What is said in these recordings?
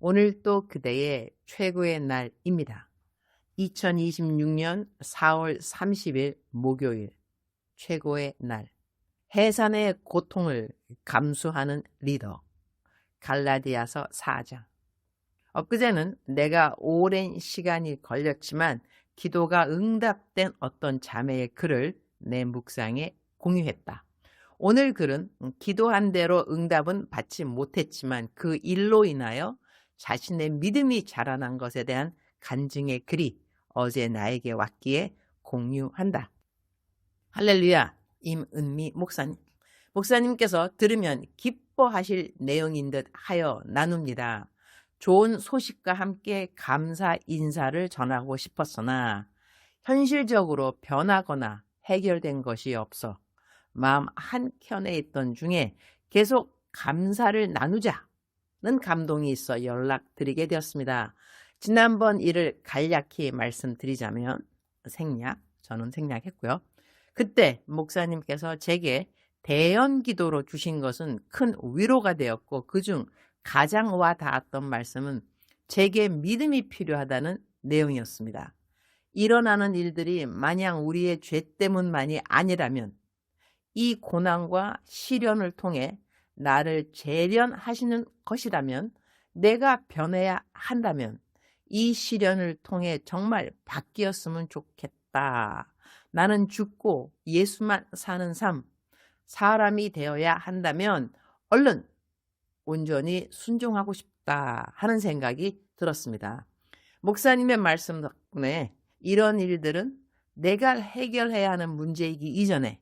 오늘도 그대의 최고의 날입니다. 2026년 4월 30일 목요일 최고의 날. 해산의 고통을 감수하는 리더. 갈라디아서 4장. 엊그제는 내가 오랜 시간이 걸렸지만 기도가 응답된 어떤 자매의 글을 내 묵상에 공유했다. 오늘 글은 기도한 대로 응답은 받지 못했지만 그 일로 인하여 자신의 믿음이 자라난 것에 대한 간증의 글이 어제 나에게 왔기에 공유한다. 할렐루야. 임은미 목사님. 목사님께서 들으면 기뻐하실 내용인 듯 하여 나눕니다. 좋은 소식과 함께 감사 인사를 전하고 싶었으나 현실적으로 변하거나 해결된 것이 없어 마음 한켠에 있던 중에 계속 감사를 나누자는 감동이 있어 연락드리게 되었습니다. 지난번 일을 간략히 말씀드리자면 저는 생략했고요. 그때 목사님께서 제게 대연 기도로 주신 것은 큰 위로가 되었고 그중 가장 와 닿았던 말씀은 제게 믿음이 필요하다는 내용이었습니다. 일어나는 일들이 마냥 우리의 죄 때문만이 아니라면 이 고난과 시련을 통해 나를 재련하시는 것이라면 내가 변해야 한다면 이 시련을 통해 정말 바뀌었으면 좋겠다. 나는 죽고 예수만 사는 삶, 사람이 되어야 한다면 얼른 온전히 순종하고 싶다 하는 생각이 들었습니다. 목사님의 말씀 덕분에 이런 일들은 내가 해결해야 하는 문제이기 이전에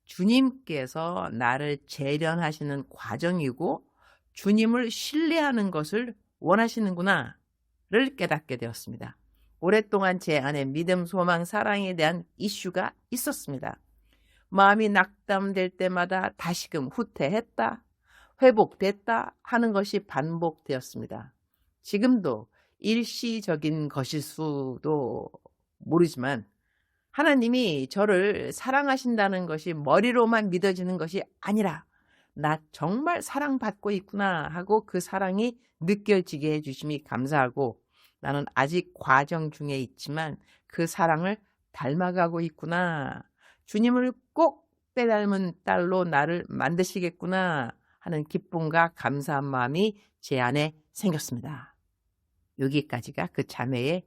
주님께서 나를 재련하시는 과정이고 주님을 신뢰하는 것을 원하시는구나를 깨닫게 되었습니다. 오랫동안 제 안에 믿음, 소망, 사랑에 대한 이슈가 있었습니다. 마음이 낙담될 때마다 다시금 후퇴했다, 회복됐다 하는 것이 반복되었습니다. 지금도 일시적인 것일 수도 모르지만 하나님이 저를 사랑하신다는 것이 머리로만 믿어지는 것이 아니라 나 정말 사랑받고 있구나 하고 그 사랑이 느껴지게 해주심이 감사하고 나는 아직 과정 중에 있지만 그 사랑을 닮아가고 있구나. 주님을 꼭 빼닮은 딸로 나를 만드시겠구나 하는 기쁨과 감사한 마음이 제 안에 생겼습니다. 여기까지가 그 자매의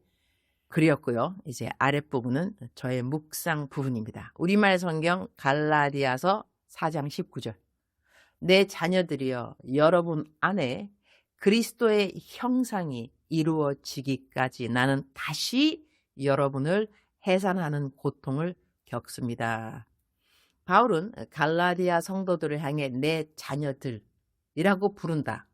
글이었고요. 이제 아랫부분은 저의 묵상 부분입니다. 우리말 성경 갈라디아서 4장 19절. 내 자녀들이여 여러분 안에 그리스도의 형상이 이루어지기까지 나는 다시 여러분을 해산하는 고통을 겪습니다. 바울은 갈라디아 성도들을 향해 내 자녀들이라고 부른다.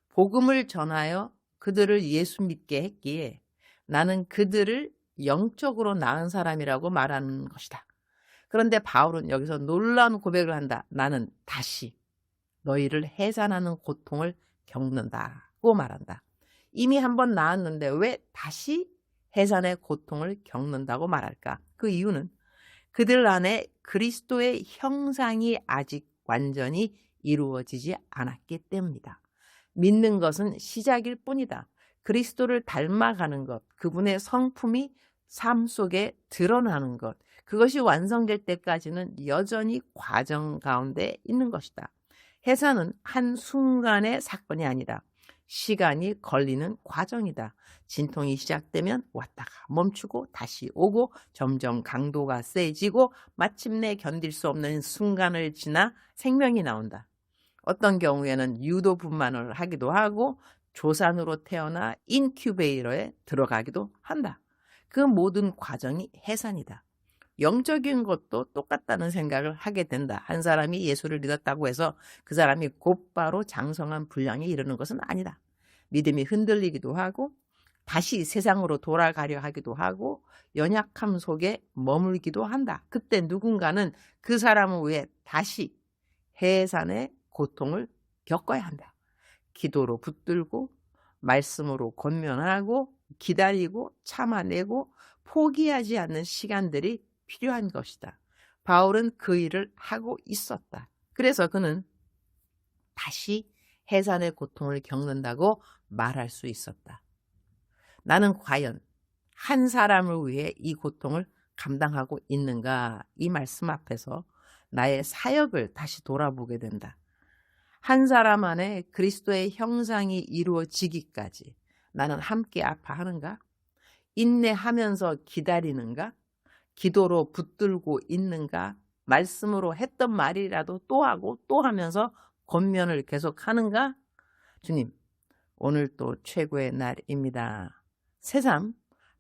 복음을 전하여 그들을 예수 믿게 했기에 나는 그들을 영적으로 낳은 사람이라고 말하는 것이다. 그런데 바울은 여기서 놀라운 고백을 한다. 나는 다시 너희를 해산하는 고통을 겪는다고 말한다. 이미 한번 낳았는데 왜 다시 해산의 고통을 겪는다고 말할까? 그 이유는 그들 안에 그리스도의 형상이 아직 완전히 이루어지지 않았기 때문이다. 믿는 것은 시작일 뿐이다. 그리스도를 닮아가는 것, 그분의 성품이 삶 속에 드러나는 것, 그것이 완성될 때까지는 여전히 과정 가운데 있는 것이다. 해산은 한순간의 사건이 아니다. 시간이 걸리는 과정이다. 진통이 시작되면 왔다가 멈추고 다시 오고 점점 강도가 세지고 마침내 견딜 수 없는 순간을 지나 생명이 나온다. 어떤 경우에는 유도 분만을 하기도 하고 조산으로 태어나 인큐베이터에 들어가기도 한다. 그 모든 과정이 해산이다. 영적인 것도 똑같다는 생각을 하게 된다. 한 사람이 예수를 믿었다고 해서 그 사람이 곧바로 장성한 분량에 이르는 것은 아니다. 믿음이 흔들리기도 하고 다시 세상으로 돌아가려 하기도 하고 연약함 속에 머물기도 한다. 그때 누군가는 그 사람을 위해 다시 해산의 고통을 겪어야 한다. 기도로 붙들고 말씀으로 권면하고 기다리고 참아내고 포기하지 않는 시간들이 필요한 것이다. 바울은 그 일을 하고 있었다. 그래서 그는 다시 해산의 고통을 겪는다고 말할 수 있었다. 나는 과연 한 사람을 위해 이 고통을 감당하고 있는가? 이 말씀 앞에서 나의 사역을 다시 돌아보게 된다. 한 사람 안에 그리스도의 형상이 이루어지기까지 나는 함께 아파하는가? 인내하면서 기다리는가? 기도로 붙들고 있는가? 말씀으로 했던 말이라도 또 하고 또 하면서 권면을 계속하는가? 주님, 오늘 또 최고의 날입니다. 새삼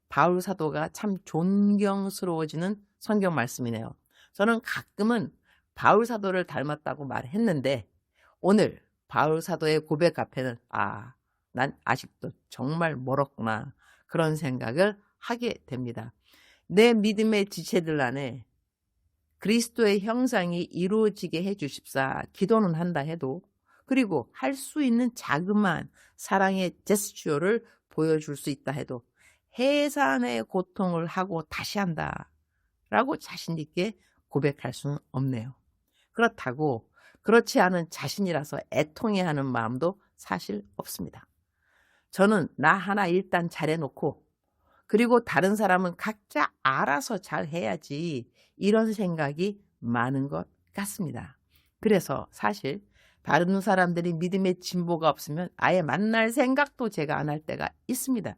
바울 사도가 참 존경스러워지는 성경 말씀이네요. 저는 가끔은 바울 사도를 닮았다고 말했는데 오늘 바울 사도의 고백 앞에는 난 아직도 정말 멀었구나 그런 생각을 하게 됩니다. 내 믿음의 지체들 안에 그리스도의 형상이 이루어지게 해주십사 기도는 한다 해도 그리고 할 수 있는 자그마한 사랑의 제스처를 보여줄 수 있다 해도 해산의 고통을 하고 다시 한다라고 자신 있게 고백할 수는 없네요. 그렇다고 그렇지 않은 자신이라서 애통해하는 마음도 사실 없습니다. 저는 나 하나 일단 잘해놓고 그리고 다른 사람은 각자 알아서 잘해야지 이런 생각이 많은 것 같습니다. 그래서 사실 다른 사람들이 믿음의 진보가 없으면 아예 만날 생각도 제가 안 할 때가 있습니다.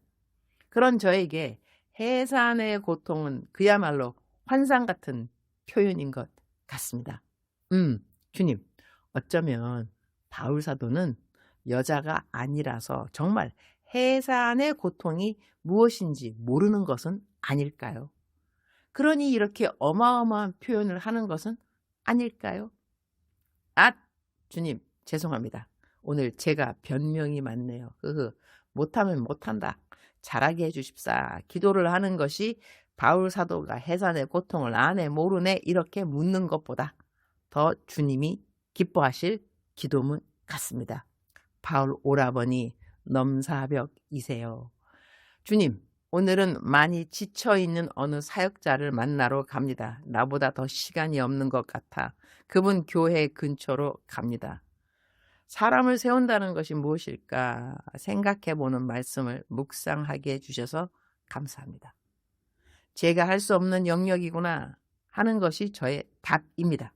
그런 저에게 해산의 고통은 그야말로 환상 같은 표현인 것 같습니다. 주님, 어쩌면 바울 사도는 여자가 아니라서 정말 해산의 고통이 무엇인지 모르는 것은 아닐까요? 그러니 이렇게 어마어마한 표현을 하는 것은 아닐까요? 주님, 죄송합니다. 오늘 제가 변명이 많네요. 못하면 못한다. 잘하게 해주십사. 기도를 하는 것이 바울 사도가 해산의 고통을 아네 모르네 이렇게 묻는 것보다 더 주님이 기뻐하실 기도문 같습니다. 바울 오라버니 넘사벽이세요. 주님, 오늘은 많이 지쳐있는 어느 사역자를 만나러 갑니다. 나보다 더 시간이 없는 것 같아 그분 교회 근처로 갑니다. 사람을 세운다는 것이 무엇일까 생각해보는 말씀을 묵상하게 해주셔서 감사합니다. 제가 할 수 없는 영역이구나 하는 것이 저의 답입니다.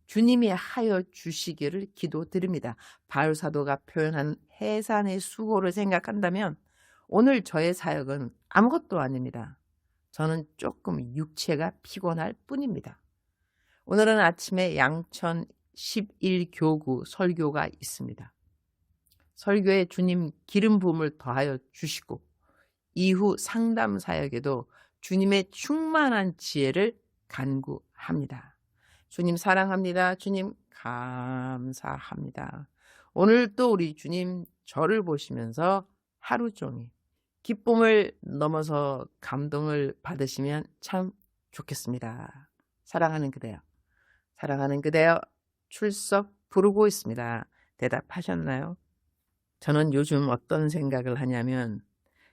주님이 하여 주시기를 기도드립니다. 바울 사도가 표현한 해산의 수고를 생각한다면 오늘 저의 사역은 아무것도 아닙니다. 저는 조금 육체가 피곤할 뿐입니다. 오늘은 아침에 양천 11교구 설교가 있습니다. 설교에 주님 기름 부음을 더하여 주시고 이후 상담 사역에도 주님의 충만한 지혜를 간구합니다. 주님 사랑합니다. 주님 감사합니다. 오늘 또 우리 주님 저를 보시면서 하루 종일 기쁨을 넘어서 감동을 받으시면 참 좋겠습니다. 사랑하는 그대여, 사랑하는 그대여 출석 부르고 있습니다. 대답하셨나요? 저는 요즘 어떤 생각을 하냐면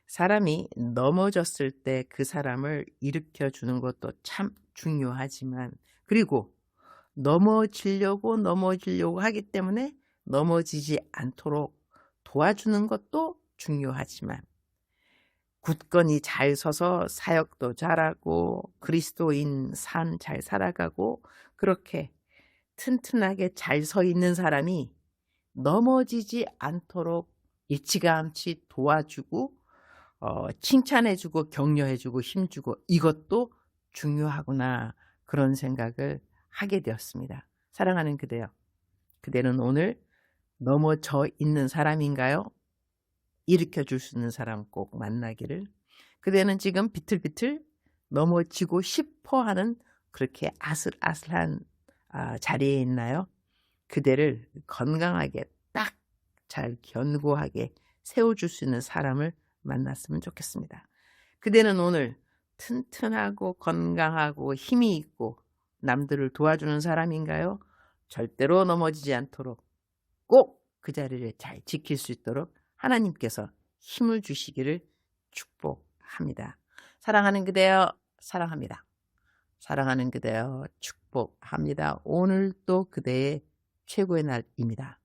사람이 넘어졌을 때 그 사람을 일으켜주는 것도 참 중요하지만 그리고 넘어지려고 하기 때문에 넘어지지 않도록 도와주는 것도 중요하지만 굳건히 잘 서서 사역도 잘하고 그리스도인 삶 잘 살아가고 그렇게 튼튼하게 잘 서 있는 사람이 넘어지지 않도록 일찌감치 도와주고 칭찬해주고 격려해주고 힘주고 이것도 중요하구나 그런 생각을 하게 되었습니다. 사랑하는 그대여, 그대는 오늘 넘어져 있는 사람인가요? 일으켜줄 수 있는 사람 꼭 만나기를. 그대는 지금 비틀비틀 넘어지고 싶어 하는 그렇게 아슬아슬한 자리에 있나요? 그대를 건강하게 딱 잘 견고하게 세워줄 수 있는 사람을 만났으면 좋겠습니다. 그대는 오늘 튼튼하고 건강하고 힘이 있고 남들을 도와주는 사람인가요? 절대로 넘어지지 않도록 꼭 그 자리를 잘 지킬 수 있도록 하나님께서 힘을 주시기를 축복합니다. 사랑하는 그대여 사랑합니다. 사랑하는 그대여 축복합니다. 오늘 또 그대의 최고의 날입니다.